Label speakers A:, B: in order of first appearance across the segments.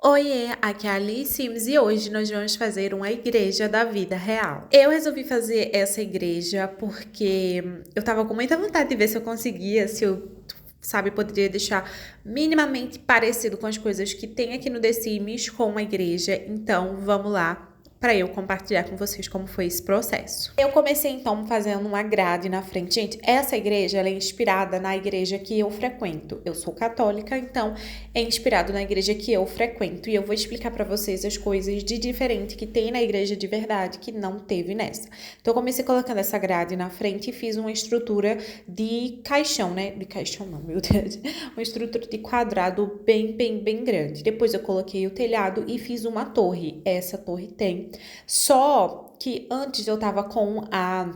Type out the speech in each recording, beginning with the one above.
A: Oiê, aqui é a Alice Sims e hoje nós vamos fazer uma igreja da vida real. Eu resolvi fazer essa igreja porque eu tava com muita vontade de ver se eu conseguia, se eu, sabe, poderia deixar minimamente parecido com as coisas que tem aqui no The Sims com uma igreja. Então, vamos lá para eu compartilhar com vocês como foi esse processo. Eu comecei então fazendo uma grade na frente. Gente, essa igreja ela é inspirada na igreja que eu frequento. Eu sou católica, então é inspirado na igreja que eu frequento. E eu vou explicar para vocês as coisas de diferente que tem na igreja de verdade que não teve nessa. Então eu comecei colocando essa grade na frente e fiz uma estrutura de caixão, né? De caixão não, meu Deus. Uma estrutura de quadrado bem grande. Depois eu coloquei o telhado e fiz uma torre. Essa torre tem. Só que antes eu tava com a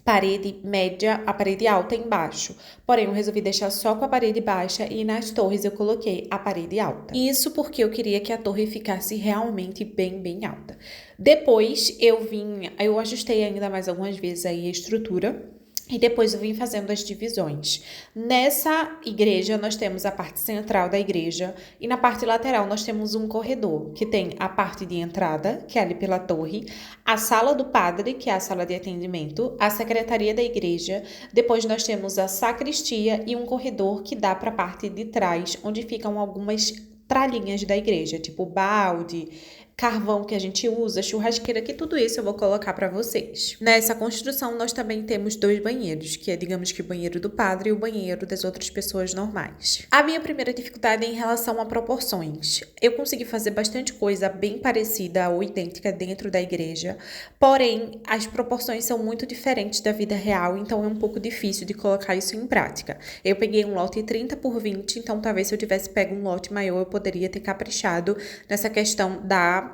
A: parede média, a parede alta embaixo. Porém, eu resolvi deixar só com a parede baixa e nas torres eu coloquei a parede alta. Isso porque eu queria que a torre ficasse realmente bem alta. Depois eu ajustei ainda mais algumas vezes aí a estrutura. E depois eu vim fazendo as divisões. Nessa igreja, nós temos a parte central da igreja e na parte lateral nós temos um corredor, que tem a parte de entrada, que é ali pela torre, a sala do padre, que é a sala de atendimento, a secretaria da igreja, depois nós temos a sacristia e um corredor que dá para a parte de trás, onde ficam algumas tralhinhas da igreja, tipo balde, carvão que a gente usa, churrasqueira, que tudo isso eu vou colocar para vocês. Nessa construção, nós também temos dois banheiros, que é, digamos que o banheiro do padre e o banheiro das outras pessoas normais. A minha primeira dificuldade é em relação a proporções. Eu consegui fazer bastante coisa bem parecida ou idêntica dentro da igreja, porém, as proporções são muito diferentes da vida real, então é um pouco difícil de colocar isso em prática. Eu peguei um lote 30 por 20, então talvez se eu tivesse pego um lote maior, eu poderia ter caprichado nessa questão da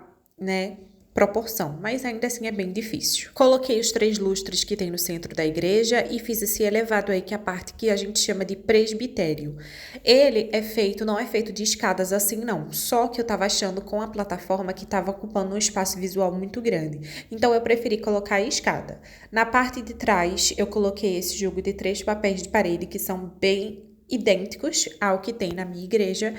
A: proporção, mas ainda assim é bem difícil. Coloquei os 3 lustres que tem no centro da igreja e fiz esse elevado aí, que é a parte que a gente chama de presbitério. Ele é feito, não é feito de escadas assim não, só que eu tava achando com a plataforma que tava ocupando um espaço visual muito grande, então eu preferi colocar a escada. Na parte de trás, eu coloquei esse jogo de 3 papéis de parede que são bem idênticos ao que tem na minha igreja.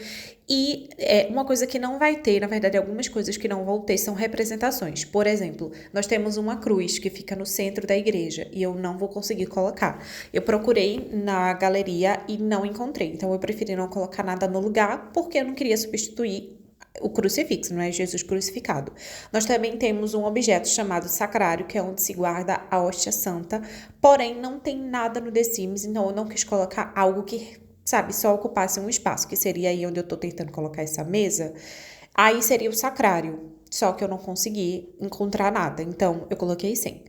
A: E uma coisa que não vai ter, na verdade, algumas coisas que não vão ter são representações. Por exemplo, nós temos uma cruz que fica no centro da igreja e eu não vou conseguir colocar. Eu procurei na galeria e não encontrei, então eu preferi não colocar nada no lugar porque eu não queria substituir o crucifixo, não é Jesus crucificado. Nós também temos um objeto chamado sacrário, que é onde se guarda a hóstia santa, porém não tem nada no The Sims, então eu não quis colocar algo que, sabe, só ocupasse um espaço, que seria aí onde eu tô tentando colocar essa mesa. Aí seria o sacrário, só que eu não consegui encontrar nada, então eu coloquei sem.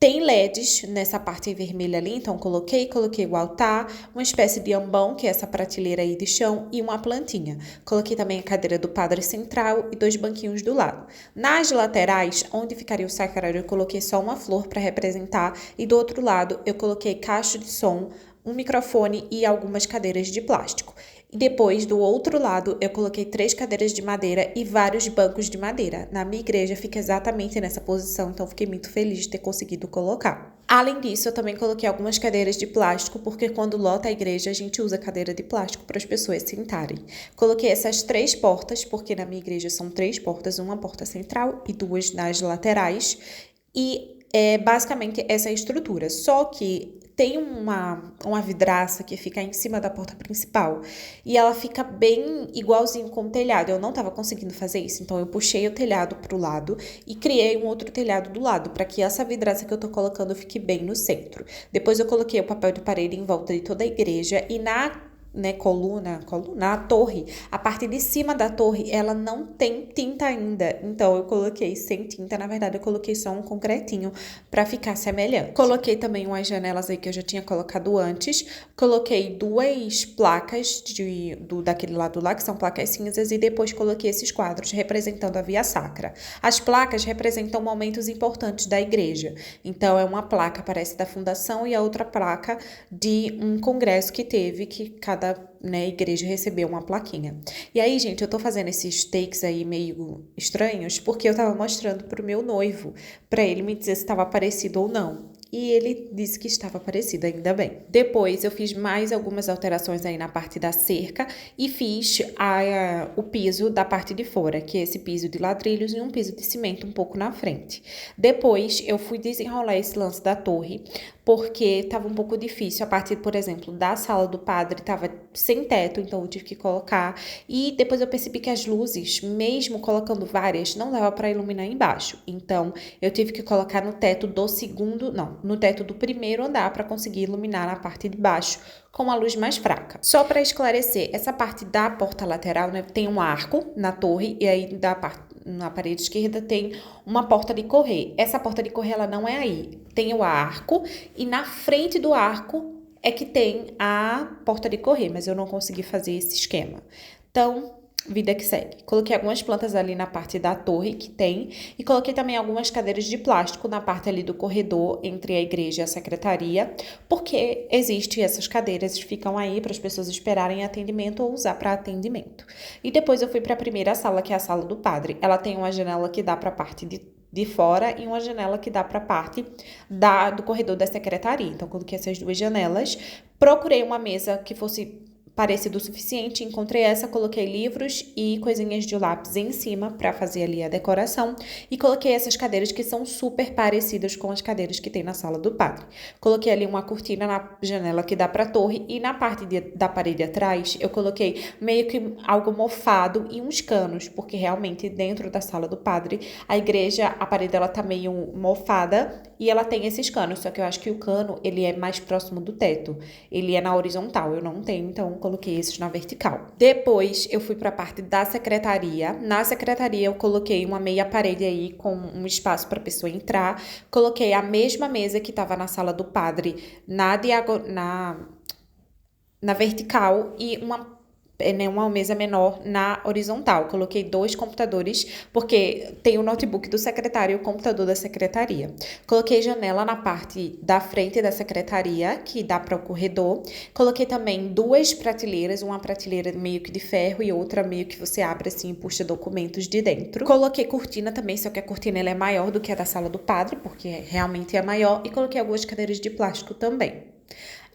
A: Tem LEDs nessa parte vermelha ali, então coloquei o altar, uma espécie de ambão, que é essa prateleira aí de chão, e uma plantinha. Coloquei também a cadeira do padre central e 2 banquinhos do lado. Nas laterais, onde ficaria o sacrário, eu coloquei só uma flor para representar, e do outro lado eu coloquei caixa de som, um microfone e algumas cadeiras de plástico. E depois, do outro lado, eu coloquei 3 cadeiras de madeira e vários bancos de madeira. Na minha igreja fica exatamente nessa posição, então fiquei muito feliz de ter conseguido colocar. Além disso, eu também coloquei algumas cadeiras de plástico, porque quando lota a igreja, a gente usa cadeira de plástico para as pessoas sentarem. Coloquei essas 3 portas, porque na minha igreja são 3 portas, uma porta central e 2 nas laterais. E é basicamente essa estrutura, só que tem uma vidraça que fica em cima da porta principal e ela fica bem igualzinho com o telhado. Eu não estava conseguindo fazer isso, então eu puxei o telhado para o lado e criei um outro telhado do lado para que essa vidraça que eu tô colocando fique bem no centro. Depois eu coloquei o papel de parede em volta de toda a igreja e na coluna, a torre, a parte de cima da torre, ela não tem tinta ainda, então eu coloquei sem tinta, na verdade eu coloquei só um concretinho para ficar semelhante. Coloquei também umas janelas aí que eu já tinha colocado antes, coloquei 2 placas daquele lado lá, que são placas cinzas, e depois coloquei esses quadros representando a Via Sacra. As placas representam momentos importantes da igreja, então é uma placa, parece da fundação, e a outra placa de um congresso que teve, que cada igreja recebeu uma plaquinha. E aí, gente, eu tô fazendo esses takes aí meio estranhos porque eu tava mostrando pro meu noivo, pra ele me dizer se tava parecido ou não. e ele disse que estava parecido, ainda bem. Depois eu fiz mais algumas alterações aí na parte da cerca e fiz o piso da parte de fora, que é esse piso de ladrilhos e um piso de cimento um pouco na frente. Depois eu fui desenrolar esse lance da torre, porque estava um pouco difícil. A parte, por exemplo, da sala do padre estava sem teto, então eu tive que colocar. E depois eu percebi que as luzes, mesmo colocando várias, não dava para iluminar embaixo. Então eu tive que colocar no teto no teto do primeiro andar para conseguir iluminar na parte de baixo com uma luz mais fraca. Só para esclarecer, essa parte da porta lateral, né, tem um arco na torre e aí na parede esquerda tem uma porta de correr. Essa porta de correr ela não é aí. Tem o arco e na frente do arco é que tem a porta de correr, mas eu não consegui fazer esse esquema. Então, vida que segue. Coloquei algumas plantas ali na parte da torre que tem e coloquei também algumas cadeiras de plástico na parte ali do corredor entre a igreja e a secretaria, porque existem essas cadeiras, ficam aí para as pessoas esperarem atendimento ou usar para atendimento. E depois eu fui para a primeira sala, que é a sala do padre. Ela tem uma janela que dá para a parte de fora e uma janela que dá para a parte do corredor da secretaria. Então, coloquei essas duas janelas. Procurei uma mesa que fosse parecido o suficiente, encontrei essa, coloquei livros e coisinhas de lápis em cima para fazer ali a decoração e coloquei essas cadeiras que são super parecidas com as cadeiras que tem na sala do padre. Coloquei ali uma cortina na janela que dá para a torre e na parte da parede atrás eu coloquei meio que algo mofado e uns canos, porque realmente dentro da sala do padre, a igreja, a parede dela tá meio mofada e ela tem esses canos, só que eu acho que o cano ele é mais próximo do teto, ele é na horizontal, eu não tenho, então coloquei esses na vertical. Depois eu fui para a parte da secretaria. Na secretaria eu coloquei uma meia parede aí com um espaço para a pessoa entrar. Coloquei a mesma mesa que estava na sala do padre na vertical e uma mesa menor na horizontal. Coloquei 2 computadores, porque tem o notebook do secretário e o computador da secretaria. Coloquei janela na parte da frente da secretaria, que dá para o corredor. Coloquei também 2 prateleiras, uma prateleira meio que de ferro e outra meio que você abre assim e puxa documentos de dentro. Coloquei cortina também, só que a cortina ela é maior do que a da sala do padre, porque realmente é maior. E coloquei algumas cadeiras de plástico também.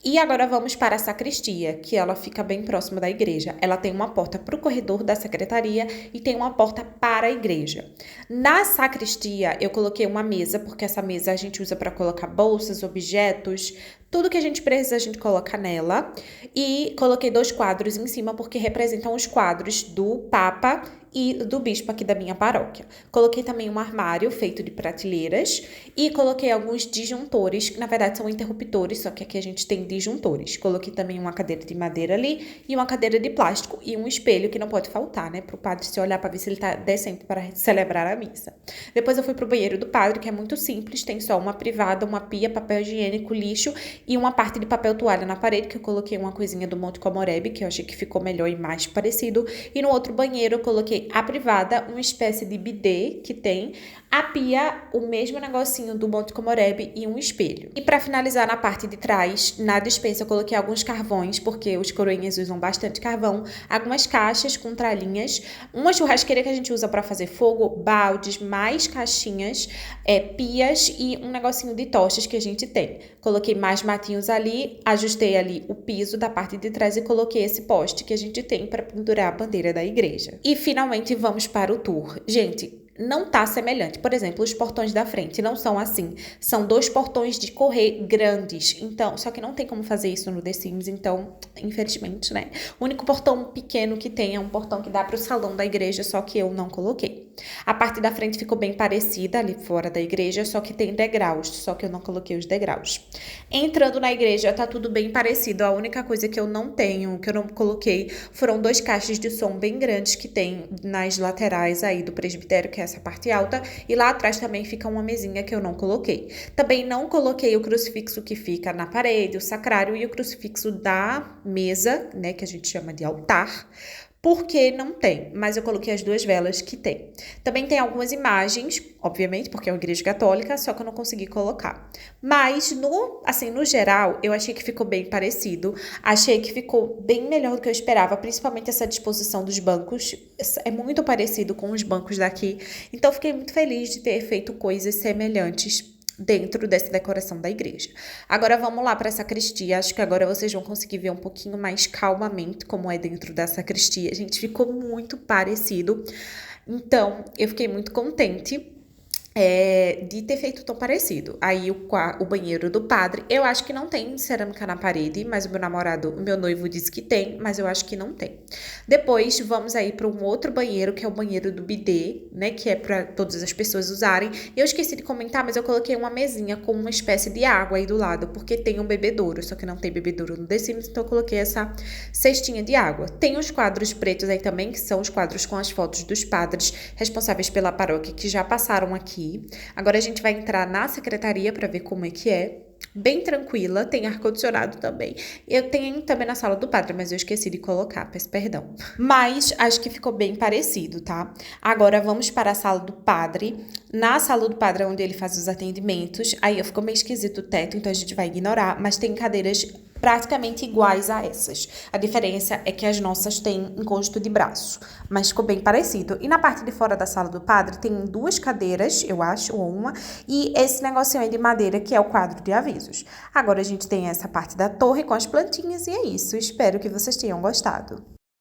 A: E agora vamos para a sacristia, que ela fica bem próxima da igreja. Ela tem uma porta para o corredor da secretaria e tem uma porta para a igreja. Na sacristia, eu coloquei uma mesa, porque essa mesa a gente usa para colocar bolsas, objetos, tudo que a gente precisa a gente coloca nela. E coloquei 2 quadros em cima, porque representam os quadros do Papa e do bispo aqui da minha paróquia. Coloquei também um armário feito de prateleiras e coloquei alguns disjuntores, que na verdade são interruptores, só que aqui a gente tem disjuntores. Coloquei também uma cadeira de madeira ali e uma cadeira de plástico e um espelho que não pode faltar, né, para o padre se olhar para ver se ele tá decente para celebrar a missa. Depois eu fui pro banheiro do padre, que é muito simples, tem só uma privada, uma pia, papel higiênico, lixo e uma parte de papel toalha na parede, que eu coloquei uma coisinha do Monte Comorebi, que eu achei que ficou melhor e mais parecido. E no outro banheiro eu coloquei a privada, uma espécie de bidê que tem, a pia, o mesmo negocinho do Monte Comorebi e um espelho. E para finalizar na parte de trás, na despensa eu coloquei alguns carvões, porque os coroinhas usam bastante carvão, algumas caixas com tralhinhas, uma churrasqueira que a gente usa para fazer fogo, baldes, mais caixinhas, pias e um negocinho de tochas que a gente tem. Coloquei mais matinhos ali, ajustei ali o piso da parte de trás e coloquei esse poste que a gente tem para pendurar a bandeira da igreja. E finalmente vamos para o tour. Gente, não tá semelhante. Por exemplo, os portões da frente não são assim. São 2 portões de correr grandes. Então, só que não tem como fazer isso no The Sims, então, infelizmente, né? O único portão pequeno que tem é um portão que dá para o salão da igreja, só que eu não coloquei. A parte da frente ficou bem parecida ali fora da igreja, só que tem degraus, só que eu não coloquei os degraus. Entrando na igreja, tá tudo bem parecido. A única coisa que eu não coloquei, foram 2 caixas de som bem grandes que tem nas laterais aí do presbitério, que é essa parte alta, e lá atrás também fica uma mesinha que eu não coloquei. Também não coloquei o crucifixo que fica na parede, o sacrário e o crucifixo da mesa, né, que a gente chama de altar, porque não tem, mas eu coloquei as 2 velas que tem. Também tem algumas imagens, obviamente, porque é uma igreja católica, só que eu não consegui colocar. Mas, no geral, eu achei que ficou bem parecido. Achei que ficou bem melhor do que eu esperava, principalmente essa disposição dos bancos. É muito parecido com os bancos daqui. Então, fiquei muito feliz de ter feito coisas semelhantes dentro dessa decoração da igreja. Agora vamos lá para a sacristia. Acho que agora vocês vão conseguir ver um pouquinho mais calmamente como é dentro da sacristia. Gente, ficou muito parecido. Então, eu fiquei muito contente de ter feito tão parecido. Aí o banheiro do padre, eu acho que não tem cerâmica na parede, mas o meu noivo disse que tem, mas eu acho que não tem. Depois vamos aí para um outro banheiro, que é o banheiro do bidê, né, que é para todas as pessoas usarem. Eu esqueci de comentar, mas eu coloquei uma mesinha com uma espécie de água aí do lado, porque tem um bebedouro, só que não tem bebedouro no The Sims, então eu coloquei essa cestinha de água. Tem os quadros pretos aí também, que são os quadros com as fotos dos padres responsáveis pela paróquia que já passaram aqui. Agora a gente vai entrar na secretaria para ver como é que é. Bem tranquila, tem ar-condicionado também. Eu tenho também na sala do padre, mas eu esqueci de colocar, peço perdão. Mas acho que ficou bem parecido, tá? Agora vamos para a sala do padre. Na sala do padre é onde ele faz os atendimentos. Aí ficou meio esquisito o teto, então a gente vai ignorar. Mas tem cadeiras praticamente iguais a essas. A diferença é que as nossas têm encosto de braço, mas ficou bem parecido. E na parte de fora da sala do padre tem 2 cadeiras, eu acho, ou uma, e esse negocinho aí de madeira que é o quadro de avisos. Agora a gente tem essa parte da torre com as plantinhas e é isso. Espero que vocês tenham gostado.